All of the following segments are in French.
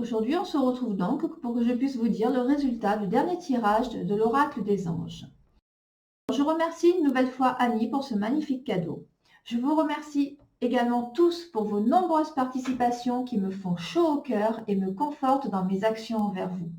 Aujourd'hui, on se retrouve donc pour que je puisse vous dire le résultat du dernier tirage de l'Oracle des Anges. Je remercie une nouvelle fois Annie pour ce magnifique cadeau. Je vous remercie également tous pour vos nombreuses participations qui me font chaud au cœur et me confortent dans mes actions envers vous.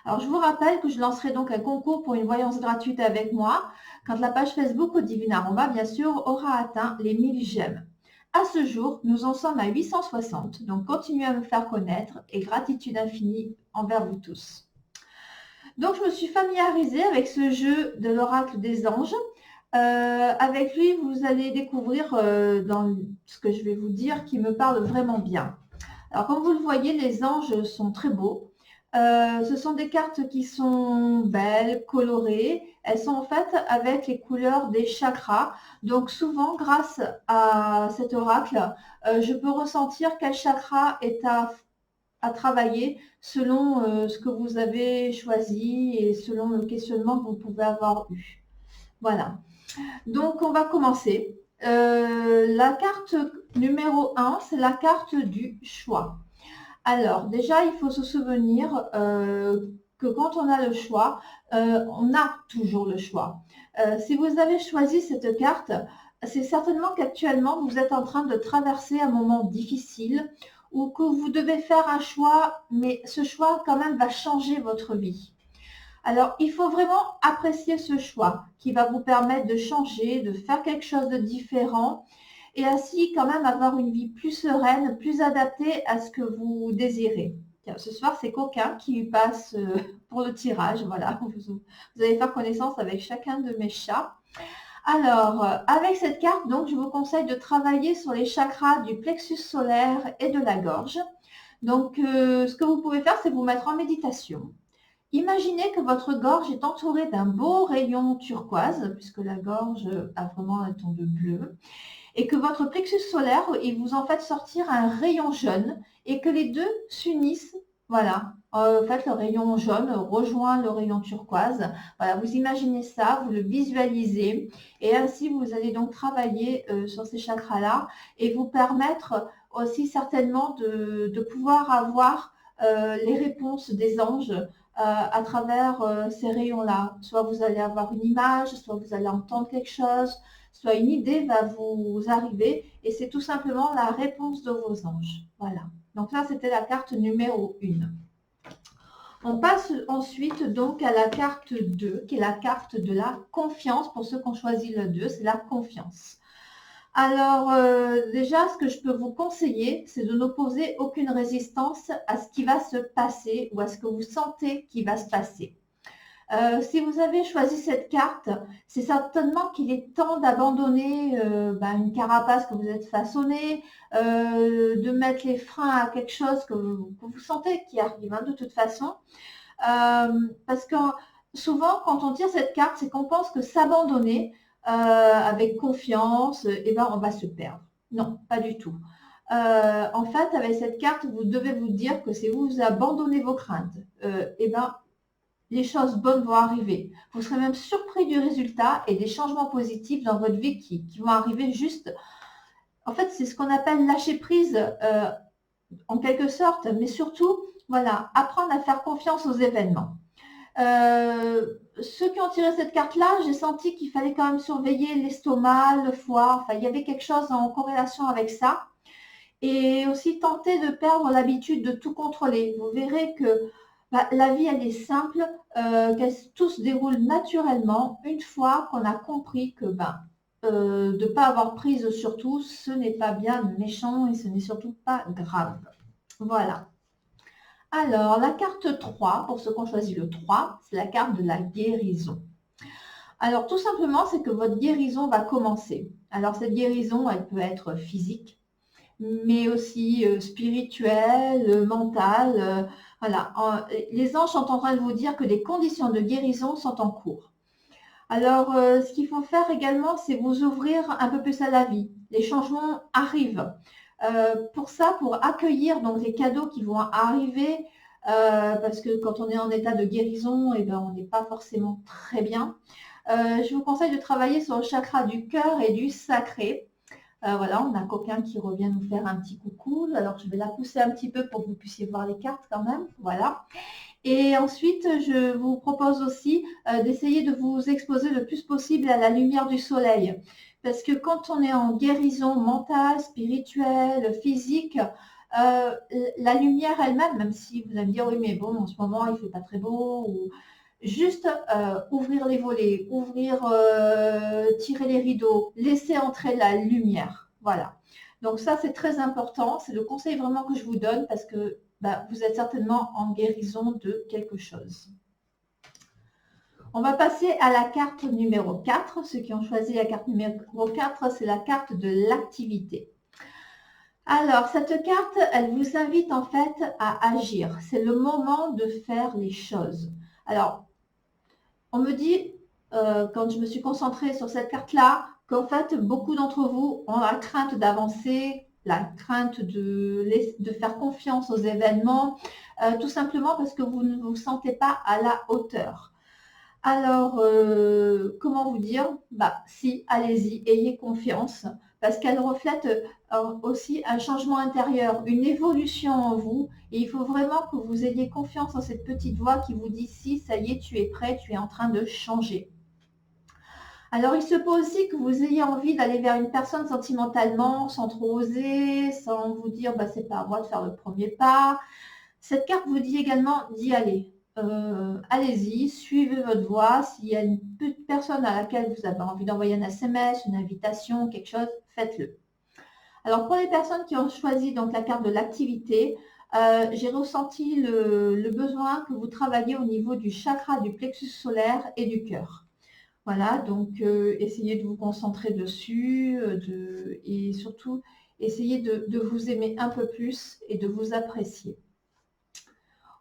Alors, je vous rappelle que je lancerai donc un concours pour une voyance gratuite avec moi quand la page Facebook au Divine Aroma, bien sûr, aura atteint les 1000 j'aime. À ce jour, nous en sommes à 860, donc continuez à me faire connaître et gratitude infinie envers vous tous. Donc, je me suis familiarisée avec ce jeu de l'Oracle des Anges. Avec lui, vous allez découvrir dans ce que je vais vous dire qui me parle vraiment bien. Alors, comme vous le voyez, les anges sont très beaux. Ce sont des cartes qui sont belles, colorées. Elles sont en fait avec les couleurs des chakras. Donc souvent, grâce à cet oracle, je peux ressentir quel chakra est à travailler selon ce que vous avez choisi et selon le questionnement que vous pouvez avoir eu. Voilà. Donc, on va commencer. La carte numéro 1, c'est la carte du choix. Alors, déjà, il faut se souvenir que quand on a le choix, on a toujours le choix. Si vous avez choisi cette carte, c'est certainement qu'actuellement, vous êtes en train de traverser un moment difficile ou que vous devez faire un choix, mais ce choix quand même va changer votre vie. Alors, il faut vraiment apprécier ce choix qui va vous permettre de changer, de faire quelque chose de différent et ainsi quand même avoir une vie plus sereine, plus adaptée à ce que vous désirez. Tiens, ce soir, c'est Coquin qui passe pour le tirage. Voilà, vous allez faire connaissance avec chacun de mes chats. Alors, avec cette carte, donc, je vous conseille de travailler sur les chakras du plexus solaire et de la gorge. Donc, ce que vous pouvez faire, c'est vous mettre en méditation. Imaginez que votre gorge est entourée d'un beau rayon turquoise, puisque la gorge a vraiment un ton de bleu, et que votre plexus solaire, il vous en fait sortir un rayon jaune, et que les deux s'unissent. Voilà, en fait, le rayon jaune rejoint le rayon turquoise. Voilà, vous imaginez ça, vous le visualisez, et ainsi vous allez donc travailler sur ces chakras-là, et vous permettre aussi certainement de pouvoir avoir les réponses des anges à travers ces rayons-là. Soit vous allez avoir une image, soit vous allez entendre quelque chose, soit une idée va vous arriver et c'est tout simplement la réponse de vos anges. Voilà. Donc là, c'était la carte numéro 1. On passe ensuite donc à la carte 2, qui est la carte de la confiance. Pour ceux qui ont choisi le 2, c'est la confiance. Alors, déjà, ce que je peux vous conseiller, c'est de n'opposer aucune résistance à ce qui va se passer ou à ce que vous sentez qui va se passer. Si vous avez choisi cette carte, c'est certainement qu'il est temps d'abandonner une carapace que vous êtes façonnée, de mettre les freins à quelque chose que vous sentez qui arrive de toute façon. Parce que souvent, quand on tire cette carte, c'est qu'on pense que s'abandonner avec confiance, on va se perdre. Non, pas du tout. En fait, avec cette carte, vous devez vous dire que si vous abandonnez vos craintes, les choses bonnes vont arriver. Vous serez même surpris du résultat et des changements positifs dans votre vie qui vont arriver juste. En fait, c'est ce qu'on appelle lâcher prise en quelque sorte, mais surtout, voilà, apprendre à faire confiance aux événements. Ceux qui ont tiré cette carte-là, j'ai senti qu'il fallait quand même surveiller l'estomac, le foie, enfin, il y avait quelque chose en corrélation avec ça. Et aussi tenter de perdre l'habitude de tout contrôler. Vous verrez que la vie, elle est simple, tout se déroule naturellement une fois qu'on a compris que de ne pas avoir prise sur tout, ce n'est pas bien méchant et ce n'est surtout pas grave. Voilà. Alors, la carte 3, pour ceux qui ont choisi le 3, c'est la carte de la guérison. Alors, tout simplement, c'est que votre guérison va commencer. Alors, cette guérison, elle peut être physique, mais aussi spirituelle, mentale. Voilà. Les anges sont en train de vous dire que des conditions de guérison sont en cours. Alors, ce qu'il faut faire également, c'est vous ouvrir un peu plus à la vie. Les changements arrivent. Pour ça, pour accueillir donc les cadeaux qui vont arriver, parce que quand on est en état de guérison, on n'est pas forcément très bien. Je vous conseille de travailler sur le chakra du cœur et du sacré. Voilà, on a Coquin qui revient nous faire un petit coucou. Alors, je vais la pousser un petit peu pour que vous puissiez voir les cartes quand même. Voilà. Et ensuite, je vous propose aussi d'essayer de vous exposer le plus possible à la lumière du soleil. Parce que quand on est en guérison mentale, spirituelle, physique, la lumière elle-même, même si vous allez me dire, oui, mais bon, en ce moment, il ne fait pas très beau, ou juste ouvrir les volets, tirer les rideaux, laisser entrer la lumière. Voilà. Donc ça, c'est très important. C'est le conseil vraiment que je vous donne parce que vous êtes certainement en guérison de quelque chose. On va passer à la carte numéro 4. Ceux qui ont choisi la carte numéro 4, c'est la carte de l'activité. Alors, cette carte, elle vous invite en fait à agir. C'est le moment de faire les choses. Alors, on me dit, quand je me suis concentrée sur cette carte-là, qu'en fait, beaucoup d'entre vous ont la crainte d'avancer, la crainte de faire confiance aux événements, tout simplement parce que vous ne vous sentez pas à la hauteur. Alors, comment vous dire? Si, allez-y, ayez confiance, parce qu'elle reflète aussi un changement intérieur, une évolution en vous, et il faut vraiment que vous ayez confiance en cette petite voix qui vous dit si, ça y est, tu es prêt, tu es en train de changer. Alors, il se peut aussi que vous ayez envie d'aller vers une personne sentimentalement, sans trop oser, sans vous dire, c'est pas à moi de faire le premier pas. Cette carte vous dit également d'y aller. Allez-y, suivez votre voie. S'il y a une personne à laquelle vous avez envie d'envoyer un SMS, une invitation, quelque chose, faites-le. Alors, pour les personnes qui ont choisi donc la carte de l'activité, j'ai ressenti le besoin que vous travailliez au niveau du chakra du plexus solaire et du cœur. Voilà, donc essayez de vous concentrer dessus et surtout essayez de vous aimer un peu plus et de vous apprécier.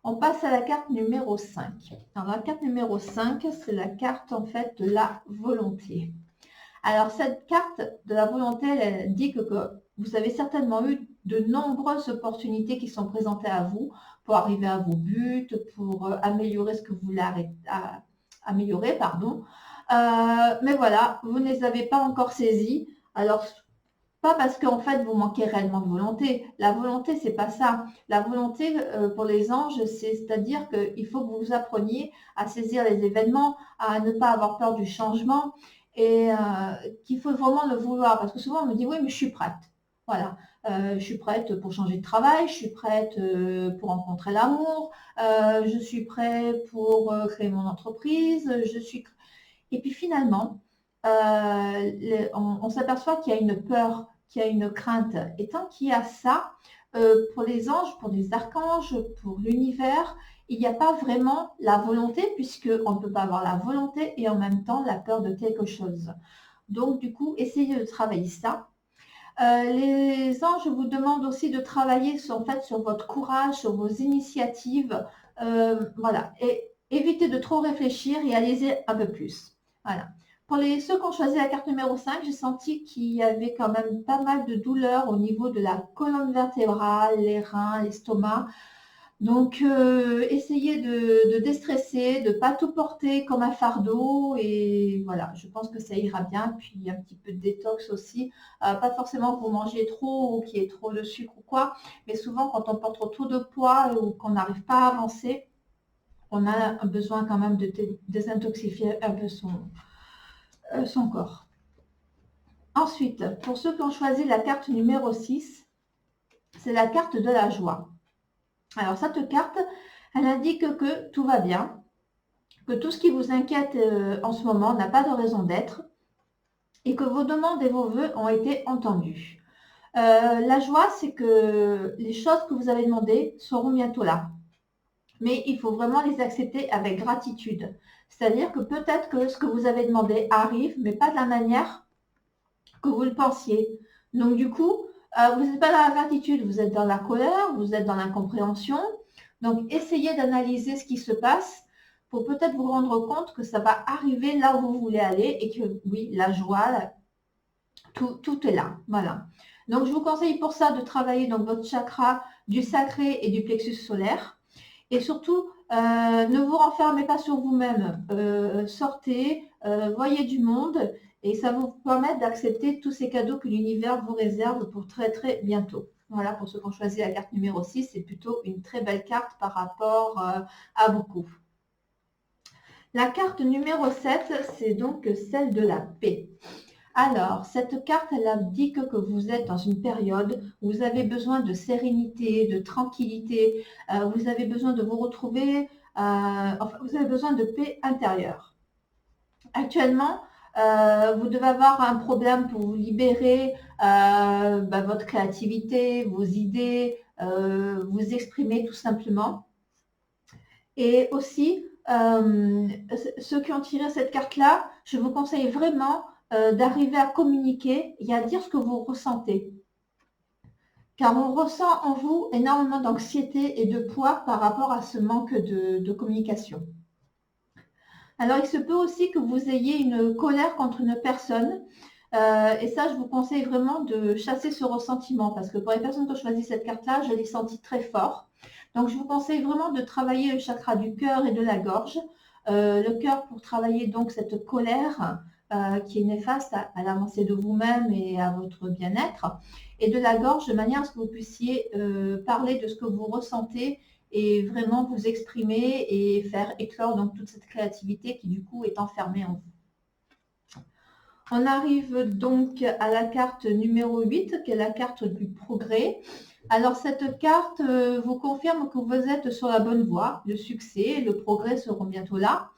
On passe à la carte numéro 5. Alors, la carte numéro 5, c'est la carte en fait de la volonté. Alors, cette carte de la volonté, elle dit que vous avez certainement eu de nombreuses opportunités qui sont présentées à vous pour arriver à vos buts, pour améliorer ce que vous voulez améliorer, pardon. Mais voilà, vous ne les avez pas encore saisies. Alors, pas parce qu'en fait, vous manquez réellement de volonté. La volonté, c'est pas ça. La volonté, pour les anges, c'est-à-dire qu'il faut que vous appreniez à saisir les événements, à ne pas avoir peur du changement et qu'il faut vraiment le vouloir. Parce que souvent, on me dit, oui, mais je suis prête. Voilà. Je suis prête pour changer de travail, je suis prête pour rencontrer l'amour, je suis prête pour créer mon entreprise, Et puis finalement, on s'aperçoit qu'il y a une peur, qu'il y a une crainte. Et tant qu'il y a ça, pour les anges, pour les archanges, pour l'univers, il n'y a pas vraiment la volonté, puisqu'on ne peut pas avoir la volonté et en même temps la peur de quelque chose. Donc du coup, essayez de travailler ça. Les anges vous demandent aussi de travailler sur votre courage, sur vos initiatives. Voilà. Et évitez de trop réfléchir et allez-y un peu plus. Voilà. Pour ceux qui ont choisi la carte numéro 5, j'ai senti qu'il y avait quand même pas mal de douleurs au niveau de la colonne vertébrale, les reins, l'estomac. Donc, essayez de déstresser, de ne pas tout porter comme un fardeau. Et voilà, je pense que ça ira bien. Puis, un petit peu de détox aussi. Pas forcément pour manger trop ou qu'il y ait trop de sucre ou quoi. Mais souvent, quand on porte trop de poids ou qu'on n'arrive pas à avancer, on a besoin quand même de désintoxifier un peu son corps. Ensuite, pour ceux qui ont choisi la carte numéro 6, c'est la carte de la joie. Alors, cette carte, elle indique que tout va bien, que tout ce qui vous inquiète en ce moment n'a pas de raison d'être et que vos demandes et vos vœux ont été entendus. La joie, c'est que les choses que vous avez demandées seront bientôt là. Mais il faut vraiment les accepter avec gratitude. C'est-à-dire que peut-être que ce que vous avez demandé arrive, mais pas de la manière que vous le pensiez. Donc du coup, vous n'êtes pas dans la gratitude, vous êtes dans la colère, vous êtes dans l'incompréhension. Donc essayez d'analyser ce qui se passe pour peut-être vous rendre compte que ça va arriver là où vous voulez aller et que oui, la joie, tout est là. Voilà. Donc je vous conseille pour ça de travailler dans votre chakra du sacré et du plexus solaire. Et surtout, ne vous renfermez pas sur vous-même. Sortez, voyez du monde et ça vous permet d'accepter tous ces cadeaux que l'univers vous réserve pour très très bientôt. Voilà, pour ceux qui ont choisi la carte numéro 6, c'est plutôt une très belle carte par rapport à beaucoup. La carte numéro 7, c'est donc celle de la paix. Alors, cette carte, elle indique que vous êtes dans une période où vous avez besoin de sérénité, de tranquillité, vous avez besoin de vous retrouver, enfin, vous avez besoin de paix intérieure. Actuellement, vous devez avoir un problème pour vous libérer votre créativité, vos idées, vous exprimer tout simplement. Et aussi, ceux qui ont tiré cette carte-là, je vous conseille vraiment d'arriver à communiquer et à dire ce que vous ressentez. Car on ressent en vous énormément d'anxiété et de poids par rapport à ce manque de communication. Alors, il se peut aussi que vous ayez une colère contre une personne. Et ça, je vous conseille vraiment de chasser ce ressentiment parce que pour les personnes qui ont choisi cette carte-là, je l'ai senti très fort. Donc, je vous conseille vraiment de travailler le chakra du cœur et de la gorge. Le cœur pour travailler donc cette colère qui est néfaste à l'avancée de vous-même et à votre bien-être. Et de la gorge de manière à ce que vous puissiez parler de ce que vous ressentez et vraiment vous exprimer et faire éclore donc toute cette créativité qui du coup est enfermée en vous. On arrive donc à la carte numéro 8, qui est la carte du progrès. Alors cette carte vous confirme que vous êtes sur la bonne voie, le succès et le progrès seront bientôt là.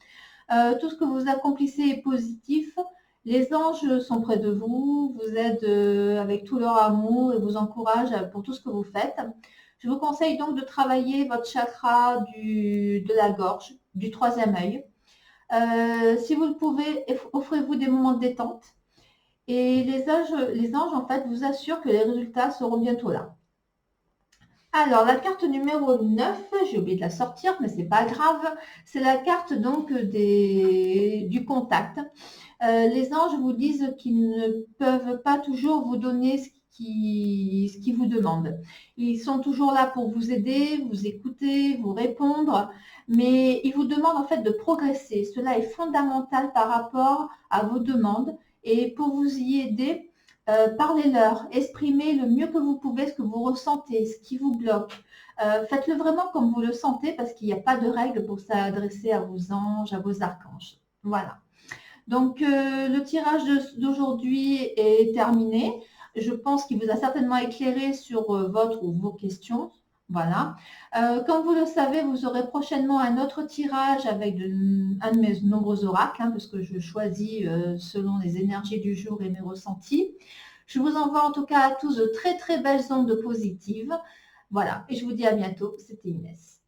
Tout ce que vous accomplissez est positif. Les anges sont près de vous, vous aident avec tout leur amour et vous encouragent pour tout ce que vous faites. Je vous conseille donc de travailler votre chakra de la gorge, du troisième œil. Si vous le pouvez, offrez-vous des moments de détente. Et les anges, en fait, vous assurent que les résultats seront bientôt là. Alors, la carte numéro 9, j'ai oublié de la sortir, mais c'est pas grave. C'est la carte donc du contact. Les anges vous disent qu'ils ne peuvent pas toujours vous donner ce qu'ils vous demandent. Ils sont toujours là pour vous aider, vous écouter, vous répondre, mais ils vous demandent en fait de progresser. Cela est fondamental par rapport à vos demandes et pour vous y aider, parlez-leur, exprimez le mieux que vous pouvez ce que vous ressentez, ce qui vous bloque. Faites-le vraiment comme vous le sentez parce qu'il n'y a pas de règle pour s'adresser à vos anges, à vos archanges. Voilà. Donc, le tirage d'aujourd'hui est terminé. Je pense qu'il vous a certainement éclairé sur votre ou vos questions. Voilà. Comme vous le savez, vous aurez prochainement un autre tirage avec un de mes nombreux oracles, parce que je choisis selon les énergies du jour et mes ressentis. Je vous envoie en tout cas à tous de très très belles ondes positives. Voilà. Et je vous dis à bientôt. C'était Inès.